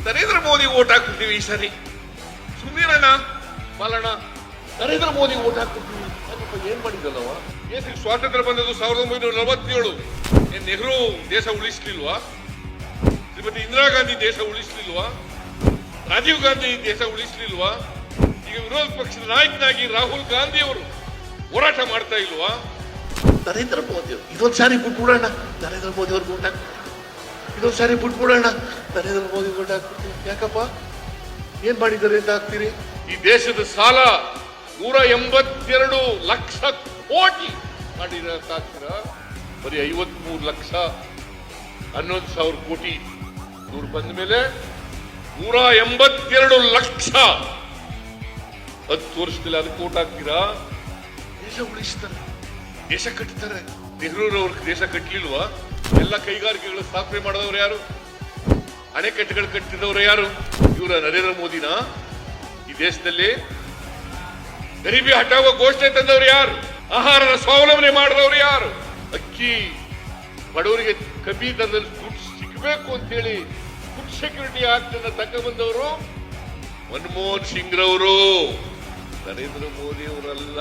Narendra Modi vote ಹಾಕ್ಬಿಡ್ತೀವಿ ಈ ಸರಿ. ಸುಮ್ಮನಿರಣ್ಣ Balanna, Narendra Modi vote ಹಾಕ್ಬಿಡ್ತೀವಿ. ಏನ್ ಮಾಡಿದಲ್ಲವ? ದೇಶಕ್ಕೆ ಸ್ವಾತಂತ್ರ್ಯ ಬಂದದ್ದು 1947. ಏನ್ ನೆಹರು ದೇಶ ಉಳಿಸ್ಲಿಲ್ವಾ? ಶ್ರೀಮತಿ ಇಂದಿರಾ ಗಾಂಧಿ ದೇಶ ಉಳಿಸ್ಲಿಲ್ವಾ? ರಾಜೀವ್ ಗಾಂಧಿ ದೇಶ ಉಳಿಸ್ಲಿಲ್ವಾ? ಈಗ ವಿರೋಧ ಪಕ್ಷದ ನಾಯಕನಾಗಿ ರಾಹುಲ್ ಗಾಂಧಿ ಅವರು ಹೋರಾಟ ಮಾಡ್ತಾ ಇಲ್ವಾ? ನರೇಂದ್ರ ಮೋದಿ ಇದೊಂದು ಸಾರಿ ಬಿಟ್ಬಿಡೋಣ, ನರೇಂದ್ರ ಮೋದಿ ಅವ್ರಿಗೆ ಓಟ್ ಹಾಕ್ಬಿಡ್ತೀವಿ. ಇದೊಂದು ಸಾರಿ ಬಿಟ್ಬಿಡೋಣ, ನರೇಂದ್ರ ಮೋದಿ ಓಟ್ ಹಾಕ್ಬಿಡ್ತೀವಿ. ಯಾಕಪ್ಪ ಏನ್ ಮಾಡಿದ್ದಾರೆ ಅಂತ ಹಾಕ್ತೀರಿ? ಈ ದೇಶದ ಸಾಲ 182 ಲಕ್ಷ ಕೋಟಿ ಮಾಡಿರಾಕ್ತೀರ. ಬರೀ 53 ಲಕ್ಷ 11,000 ಕೋಟಿ ಇವ್ರು ಬಂದ ಮೇಲೆ 182 ಲಕ್ಷ 10 ವರ್ಷದಲ್ಲಿ ಅದಕ್ಕೆ ಓಟ್ ಹಾಕ್ತೀರಾ? ದೇಶ ಉಳಿಸ್ತಾರೆ, ದೇಶ ಕಟ್ತಾರೆ. ನೆಹರೂರವ್ರಿಗೆ ದೇಶ ಕಟ್ಟಲಿಲ್ವಾ? ಎಲ್ಲ ಕೈಗಾರಿಕೆಗಳು ಸ್ಥಾಪನೆ ಮಾಡಿದವರು ಯಾರು? ಅಣೆಕಟ್ಟೆಗಳು ಕಟ್ಟಿದವರು ಯಾರು? ಇವರ ನರೇಂದ್ರ ಮೋದಿನ? ಈ ದೇಶದಲ್ಲಿ ಗರೀಬಿ ಹಟಾವೋ ಘೋಷಣೆ ತಂದವರು ಯಾರು? ಆಹಾರದ ಸ್ವಾವಲಂಬನೆ ಮಾಡಿದವರು ಯಾರು? ಅಕ್ಕಿ ಬಡವರಿಗೆ ಕಮ್ಮಿ ದರದಲ್ಲಿ ದುಡ್ಡು ಸಿಗಬೇಕು ಅಂತೇಳಿ ಫುಡ್ ಸೆಕ್ಯೂರಿಟಿ ಆಕ್ಟ್ ಅನ್ನು ತಗೊಂಡ್ಬಂದವರು ಮನಮೋಹನ್ ಸಿಂಗ್ ರವರು, ನರೇಂದ್ರ ಮೋದಿ ಅವರಲ್ಲ.